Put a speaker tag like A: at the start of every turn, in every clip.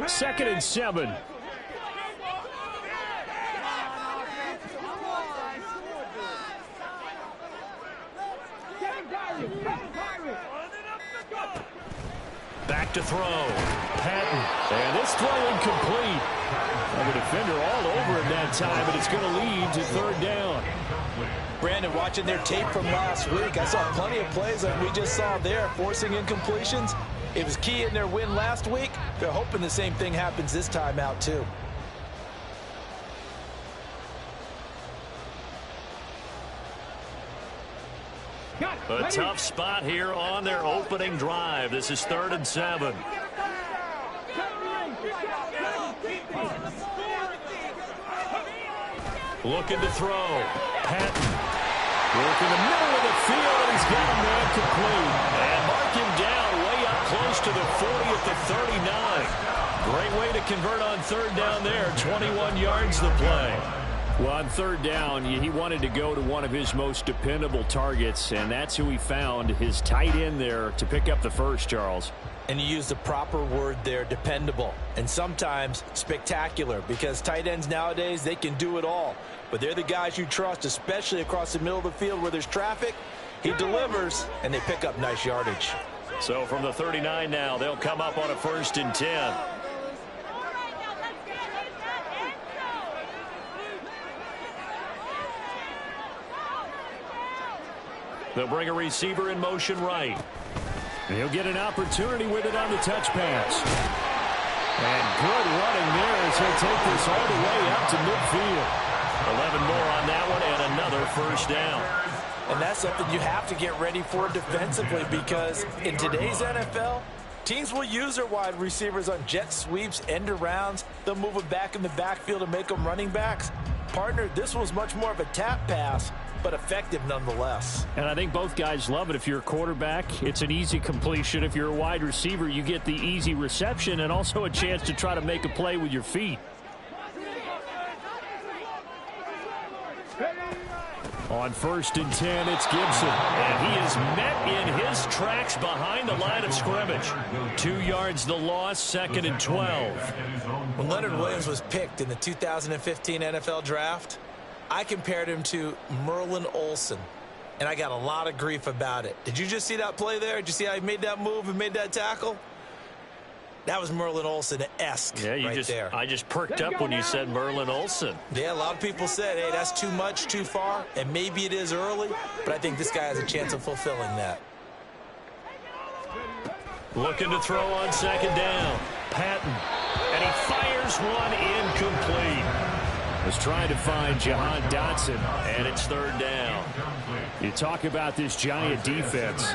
A: 2nd and 7. Back to throw. Patton. And this throw incomplete. And the defender all over him that time, but it's going to lead to 3rd down.
B: Brandon, watching their tape from last week, I saw plenty of plays like we just saw there, forcing incompletions. It was key in their win last week. They're hoping the same thing happens this time out, too.
A: A tough spot here on their opening drive. This is 3rd and 7. Looking to throw. Patton. Work in the middle of the field, and he's got a man complete. And mark him down way up close to the 40 at the 39. Great way to convert on 3rd down there. 21 yards the play. Well, on 3rd down, he wanted to go to one of his most dependable targets, and that's who he found, his tight end there, to pick up the first, Charles.
B: And you use the proper word there, dependable, and sometimes spectacular, because tight ends nowadays, they can do it all. But they're the guys you trust, especially across the middle of the field where there's traffic. He delivers, and they pick up nice yardage.
A: So from the 39 now, they'll come up on a 1st and 10. They'll bring a receiver in motion right. And he'll get an opportunity with it on the touch pass. And good running there as he'll take this all the way up to midfield. 11 more on that one and another 1st down.
B: And that's something you have to get ready for defensively, because in today's NFL, teams will use their wide receivers on jet sweeps, end arounds. They'll move them back in the backfield and make them running backs. Partner, this was much more of a tap pass, but effective nonetheless.
A: And I think both guys love it. If you're a quarterback, it's an easy completion. If you're a wide receiver, you get the easy reception and also a chance to try to make a play with your feet. On 1st and 10, it's Gibson. And he is met in his tracks behind the line of scrimmage. 2 yards the loss, 2nd and 12.
B: When Leonard Williams was picked in the 2015 NFL Draft, I compared him to Merlin Olsen, and I got a lot of grief about it. Did you just see that play there? Did you see how he made that move and made that tackle? That was Merlin Olsen-esque there.
A: I just perked up when you said Merlin Olsen.
B: Yeah, a lot of people said, hey, that's too much, too far, and maybe it is early, but I think this guy has a chance of fulfilling that.
A: Looking to throw on 2nd down. Patton. And he fires one incomplete. Was trying to find Jahan Dotson, and it's 3rd down. You talk about this giant defense.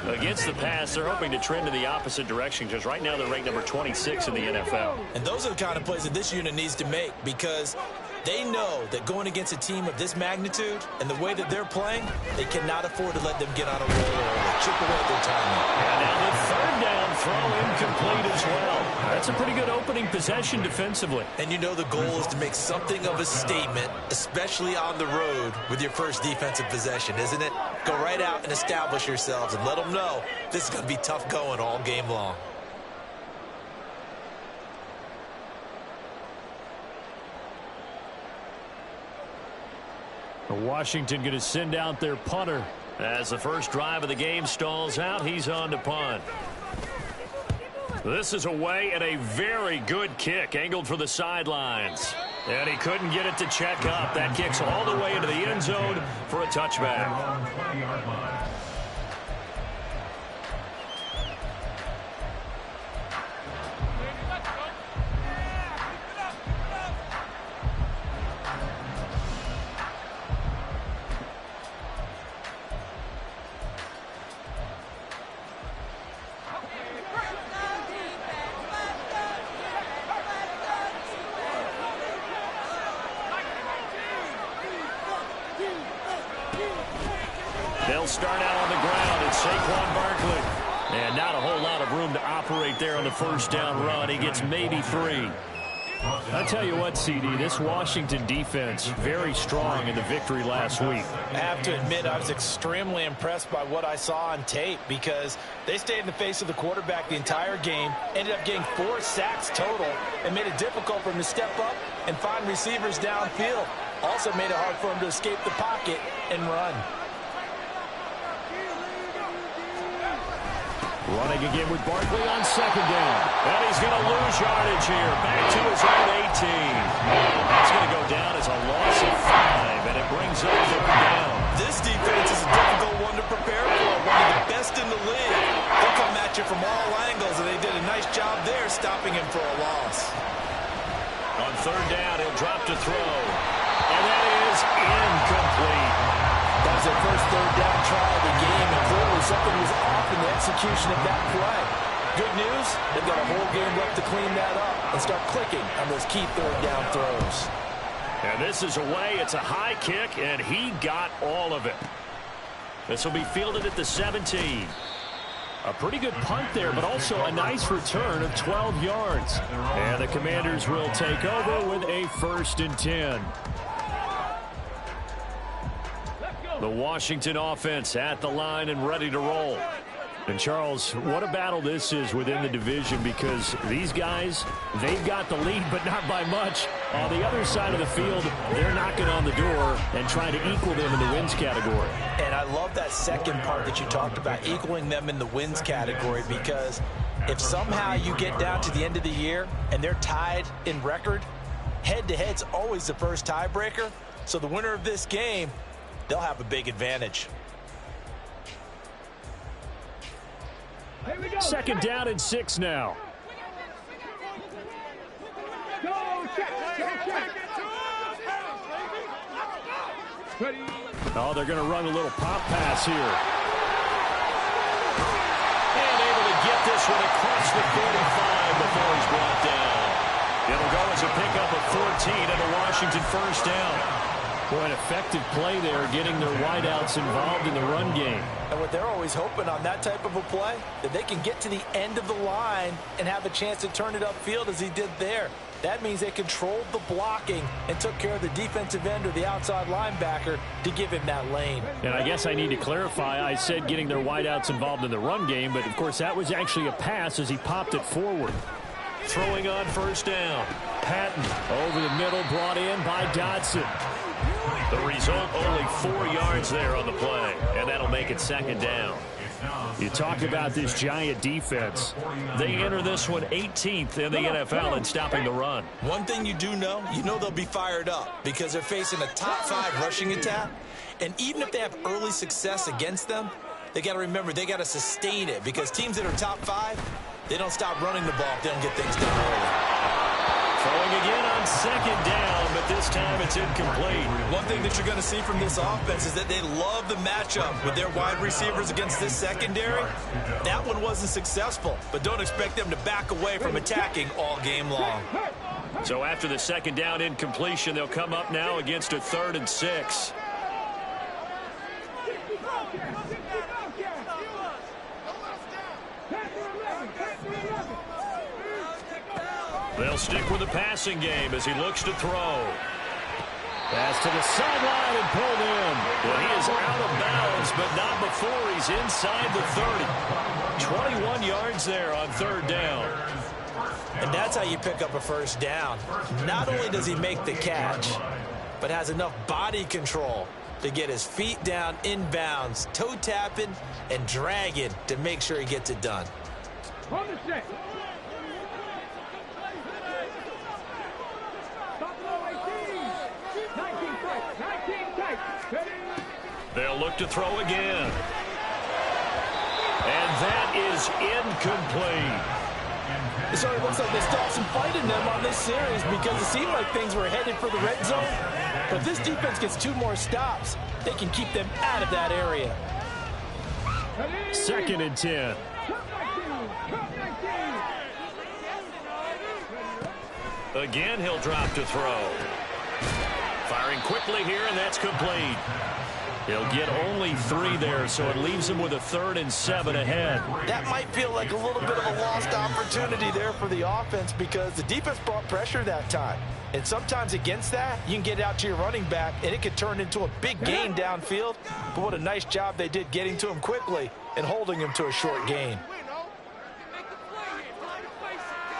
A: Against the pass, they're hoping to trend in the opposite direction, because right now they're ranked number 26 in the NFL.
B: And those are the kind of plays that this unit needs to make, because they know that going against a team of this magnitude and the way that they're playing, they cannot afford to let them get on a roll or chip away at their timing.
A: And now the 3rd down throw incomplete as well. That's a pretty good opening possession defensively.
B: And you know the goal is to make something of a statement, especially on the road with your first defensive possession, isn't it? Go right out and establish yourselves and let them know this is going to be tough going all game long.
A: Washington going to send out their punter. As the first drive of the game stalls out, he's on to punt. This is away and a very good kick, angled for the sidelines. And he couldn't get it to check up. That kicks all the way into the end zone for a touchback. They'll start out on the ground. It's Saquon Barkley. And not a whole lot of room to operate there on the 1st down run. He gets maybe 3. I tell you what, CD, this Washington defense, very strong in the victory last week.
B: I have to admit, I was extremely impressed by what I saw on tape because they stayed in the face of the quarterback the entire game, ended up getting 4 sacks total, and made it difficult for him to step up and find receivers downfield. Also made it hard for him to escape the pocket and run.
A: Running again with Barkley on second down. And he's going to lose yardage here. Back to his own 18. That's going to go down as a loss of 5, and it brings up third down.
B: This defense is a difficult one to prepare for, one of the best in the league. They'll come at you from all angles, and they did a nice job there stopping him for a loss.
A: On third down, he'll drop to throw. And that is incomplete.
B: That was their first third down try of the game, and clearly something was off in the execution of that play. Good news, they've got a whole game left to clean that up and start clicking on those key third down throws.
A: And this is away. It's a high kick, and he got all of it. This will be fielded at the 17. A pretty good punt there, but also a nice return of 12 yards. And the Commanders will take over with a 1st and 10. The Washington offense at the line and ready to roll. And, Charles, what a battle this is within the division because these guys, they've got the lead, but not by much. On the other side of the field, they're knocking on the door and trying to equal them in the wins category.
B: And I love that second part that you talked about, equaling them in the wins category, because if somehow you get down to the end of the year and they're tied in record, head-to-head's always the first tiebreaker. So the winner of this game, they'll have a big advantage.
A: Second down and 6 now. Oh, they're going to run a little pop pass here. And able to get this one across the 45 before he's brought down. It'll go as a pickup of 14 and a Washington 1st down. Boy, an effective play there, getting their wideouts involved in the run game.
B: And what they're always hoping on that type of a play, that they can get to the end of the line and have a chance to turn it upfield as he did there. That means they controlled the blocking and took care of the defensive end or the outside linebacker to give him that lane.
A: And I guess I need to clarify, I said getting their wideouts involved in the run game, but of course that was actually a pass as he popped it forward. Throwing on 1st down. Patton over the middle, brought in by Dodson. The result, only 4 yards there on the play, and that'll make it 2nd down. You talk about this Giant defense. They enter this one 18th in the NFL in stopping the run.
B: One thing you do know, they'll be fired up because they're facing a top 5 rushing attack. And even if they have early success against them, they got to remember they got to sustain it because teams that are top 5, they don't stop running the ball if they don't get things done early.
A: Throwing again on 2nd down, but this time it's incomplete.
B: One thing that you're going to see from this offense is that they love the matchup with their wide receivers against this secondary. That one wasn't successful, but don't expect them to back away from attacking all game long.
A: So after the 2nd down incompletion, they'll come up now against a 3rd and 6. They'll stick with the passing game as he looks to throw. Pass to the sideline and pulled in. Well, he is out of bounds, but not before he's inside the 30. 21 yards there on 3rd down.
B: And that's how you pick up a 1st down. Not only does he make the catch, but has enough body control to get his feet down inbounds, toe tapping and dragging to make sure he gets it done.
A: They'll look to throw again. And that is incomplete.
B: So it looks like they stopped some fight in them on this series because it seemed like things were headed for the red zone. But if this defense gets 2 more stops, they can keep them out of that area.
A: 2nd and 10. Again, he'll drop to throw. Firing quickly here, and that's complete. He'll get only 3 there, so it leaves him with a 3rd and 7 ahead.
B: That might feel like a little bit of a lost opportunity there for the offense because the defense brought pressure that time. And sometimes against that, you can get out to your running back, and it could turn into a big gain downfield. But what a nice job they did getting to him quickly and holding him to a short gain.